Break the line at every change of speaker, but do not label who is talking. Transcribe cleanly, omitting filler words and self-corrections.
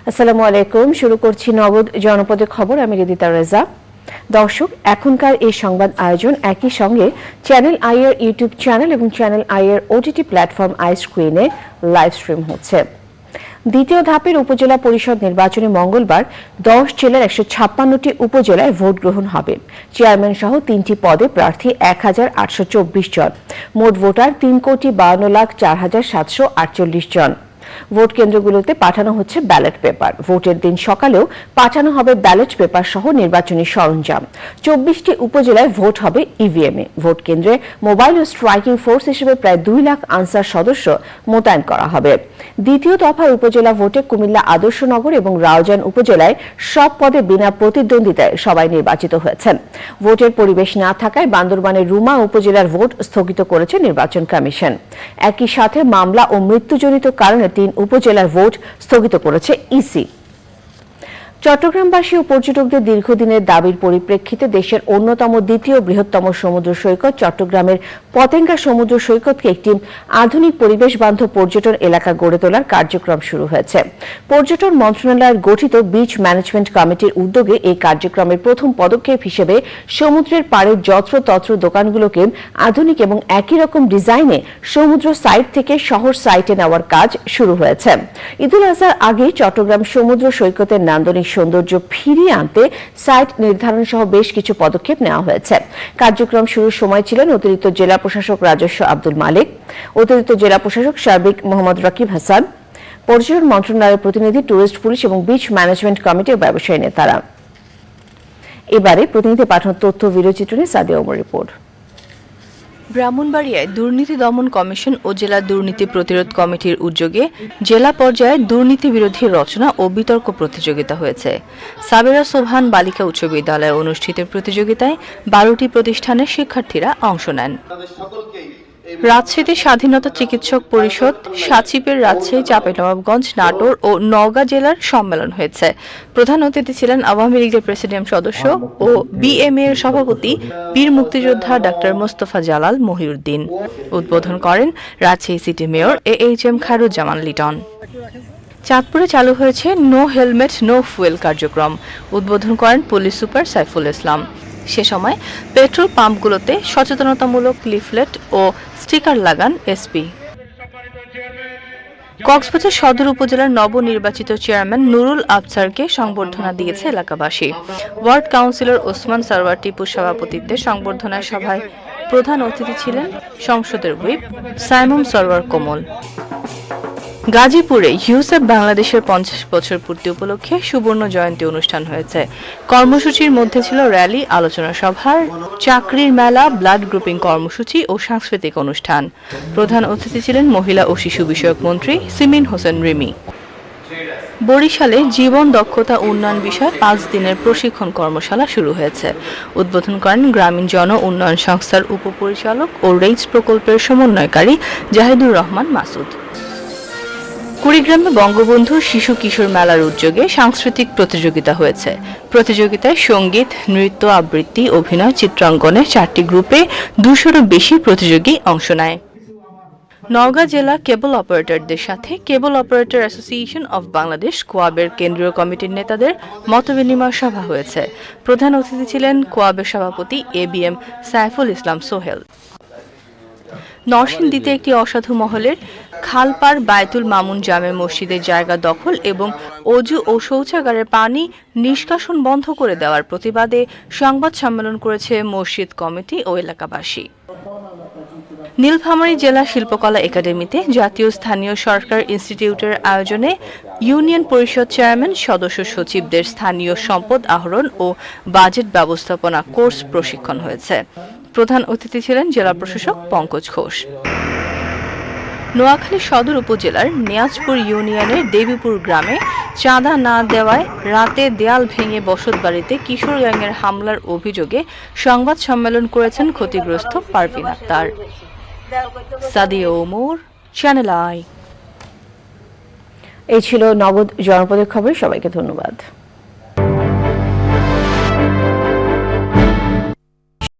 আসসালামু আলাইকুম। শুরু করছি নগদ জনপদের খবর। আমি রিদিতা রেজা। দর্শক, এখনকার এই সংবাদ আয়োজন একই সঙ্গে চ্যানেল আই এর ইউটিউব চ্যানেল এবং চ্যানেল আই এর ওটিটি প্ল্যাটফর্ম আই স্ক্রিনে লাইভ স্ট্রিম হচ্ছে। দ্বিতীয় ধাপের উপজেলা পরিষদ নির্বাচনে মঙ্গলবার 10 জেলার 156টি উপজেলায় ভোট গ্রহণ হবে। চেয়ারম্যান সহ 3টি পদে প্রার্থী 1824 জন। মোট ভোটার 3,52,04,748 জন। ভোট কেন্দ্রগুলোতে পাঠানো হচ্ছে ব্যালট পেপার। ভোটের দিন সকালেও পাঠানো হবে ব্যালট পেপার সহ নির্বাচনী সরঞ্জাম। 24টি উপজেলায় ভোট হবে ইভিএমে। ভোট কেন্দ্রে মোবাইল ও স্ট্রাইকিং ফোর্স হিসেবে প্রায় 2 লাখ আনসার সদস্য মোতায়েন করা হবে। দ্বিতীয় দফার উপজেলা ভোটে কুমিল্লা আদর্শনগর এবং রাউজান উপজেলায় সব পদে বিনা প্রতিদ্বন্দ্বিতায় সবাই নির্বাচিত হয়েছেন। ভোটের পরিবেশ না থাকায় বান্দরবানের রুমা উপজেলার ভোট স্থগিত করেছে নির্বাচন কমিশন। একই সাথে মামলা ও মৃত্যুজনিত কারণে 3 উপজেলার ভোট স্থগিত করেছে ইসি। চট্টগ্রামবাসী ও পর্যটকদের দীর্ঘদিনের দাবির পরিপ্রেক্ষিতে দেশের অন্যতম দ্বিতীয় বৃহত্তম সমুদ্র সৈকত চট্টগ্রামের পতেঙ্গা সমুদ্র সৈকতকে একটি আধুনিক পরিবেশ বান্ধব পর্যটন এলাকা গড়ে তোলার কার্যক্রম শুরু হয়েছে। পর্যটন মন্ত্রণালয়ের গঠিত বিচ ম্যানেজমেন্ট কমিটির উদ্যোগে এই কার্যক্রমের প্রথম পদক্ষেপ হিসেবে সমুদ্রের পাড়ের যত্রতত্র দোকানগুলোকে আধুনিক এবং একই রকম ডিজাইনে সমুদ্র সাইড থেকে শহর সাইটে নেওয়ার কাজ শুরু হয়েছে। ঈদুল আজহার আগে চট্টগ্রাম সমুদ্র সৈকতের নান্দনিক সৌন্দর্য ফিরিয়ে আনতে সাইট নির্ধারণ সহ বেশ কিছু পদক্ষেপ নেওয়া হয়েছে। কার্যক্রম শুরুর সময় ছিলেন অতিরিক্ত জেলা প্রশাসক রাজস্ব আব্দুল মালিক, অতিরিক্ত জেলা প্রশাসক সার্বিক মোহাম্মদ রাকিব হাসান, পর্যটন মন্ত্রণালয়ের প্রতিনিধি, ট্যুরিস্ট পুলিশ এবং বিচ ম্যানেজমেন্ট কমিটি ও ব্যবসায়ী নেতারা। এবারে প্রতিনিধি পাঠানো তথ্য ভিডিও চিত্রণে সাদিয়া ওমর রিপোর্ট।
ব্রাহ্মণবাড়িয়ায় দুর্নীতি দমন কমিশন ও জেলা দুর্নীতি প্রতিরোধ কমিটির উদ্যোগে জেলা পর্যায়ে দুর্নীতি বিরোধী রচনা ও বিতর্ক প্রতিযোগিতা হয়েছে। সাবেরা সোবহান বালিকা উচ্চ বিদ্যালয়ে অনুষ্ঠিত প্রতিযোগিতায় 12টি প্রতিষ্ঠানের শিক্ষার্থীরা অংশ নেন। রাজশাহী স্বাধীনতা চিকিৎসক পরিষদ, সাচিপের রাজশাহী, চাঁপাইনবাবগঞ্জ, নাটোর ও নওগাঁ জেলার সম্মেলন হয়েছে। প্রধান অতিথি ছিলেন আওয়ামী লীগের প্রেসিডিয়াম সদস্য ও বিএমএ এর সভাপতি বীর মুক্তিযোদ্ধা ডাক্তার মোস্তফা জালাল মহিউদ্দিন। উদ্বোধন করেন Rajshahi city mayor AHM Khairuzzaman Liton. চাঁদপুরে চালু হয়েছে নো হেলমেট নো ফুয়েল কার্যক্রম। উদ্বোধন করেন পুলিশ সুপার সাইফুল ইসলাম। সে সময় পেট্রোল পাম্পগুলোতে সচেতনতামূলক লিফলেট ও স্টিকার লাগান এসপি। কক্সবাজার সদর উপজেলার নবনির্বাচিত চেয়ারম্যান নুরুল আবছারকে সংবর্ধনা দিয়েছে এলাকাবাসী। ওয়ার্ড কাউন্সিলর ওসমান সরওয়ার টিপুর সভাপতিত্বে সংবর্ধনা সভায় প্রধান অতিথি ছিলেন সংসদের হুইপ সাইমুম সরওয়ার কোমল। গাজীপুরে ইউসেফ বাংলাদেশের 50 বছর পূর্তি উপলক্ষে সুবর্ণ জয়ন্তী অনুষ্ঠান হয়েছে। কর্মসূচির মধ্যে ছিল র্যালি, আলোচনা সভা, চাকরির মেলা, ব্লাড গ্রুপিং কর্মসূচি ও সাংস্কৃতিক অনুষ্ঠান। প্রধান অতিথি ছিলেন মহিলা ও শিশু বিষয়ক মন্ত্রী সিমিন হোসেন রিমি। বরিশালে জীবন দক্ষতা উন্নয়ন বিষয়ে 5 দিনের প্রশিক্ষণ কর্মশালা শুরু হয়েছে। উদ্বোধন করেন গ্রামীণ জন উন্নয়ন সংস্থার উপপরিচালক ও রেইজ প্রকল্পের সমন্বয়কারী জাহিদুর রহমান মাসুদ। কুড়িগ্রামে বঙ্গবন্ধু শিশু কিশোর মেলার উদ্যোগে সাংস্কৃতিক প্রতিযোগিতা হয়েছে। প্রতিযোগিতায় সঙ্গীত, নৃত্য, আবৃত্তি, অভিনয়, চিত্রাঙ্কনে 4টি গ্রুপে 200-এরও বেশি প্রতিযোগী অংশ নেয়। নওগাঁ জেলা কেবল অপারেটরদের সাথে কেবল অপারেটর অ্যাসোসিয়েশন অব বাংলাদেশ কোয়াবের কেন্দ্রীয় কমিটির নেতাদের মতবিনিময় সভা হয়েছে। প্রধান অতিথি ছিলেন কোয়াবের সভাপতি ABM সাইফুল ইসলাম সোহেল। নরসিংদীতে একটি অসাধু মহলের খালপাড় বায়তুল মামুন জামে মসজিদের জায়গা দখল এবং অজু ও শৌচাগারের পানি নিষ্কাশন বন্ধ করে দেওয়ার প্রতিবাদে সংবাদ সম্মেলন করেছে মসজিদ কমিটি ও এলাকাবাসী। নীলফামারী জেলা শিল্পকলা একাডেমিতে জাতীয় স্থানীয় সরকার ইনস্টিটিউটের আয়োজনে ইউনিয়ন পরিষদ চেয়ারম্যান, সদস্য সচিবদের স্থানীয় সম্পদ আহরণ ও বাজেট ব্যবস্থাপনা কোর্স প্রশিক্ষণ হয়েছে। প্রধান অতিথি ছিলেন জেলা প্রশাসক পঙ্কজ ঘোষ। নোয়াখালী সদর উপজেলার নিয়াজপুর ইউনিয়নের দেবীপুর গ্রামে চাঁদা না দেওয়ায় রাতে দেয়াল ভেঙে বসতবাড়িতে কিশোর গ্যাংয়ের হামলার অভিযোগে সংবাদ সম্মেলন করেছেন ক্ষতিগ্রস্ত পারভিন আক্তার। Sadia Omar, Channel I.
এই ছিল নগদ জনপদের খবর। সবাইকে ধন্যবাদ।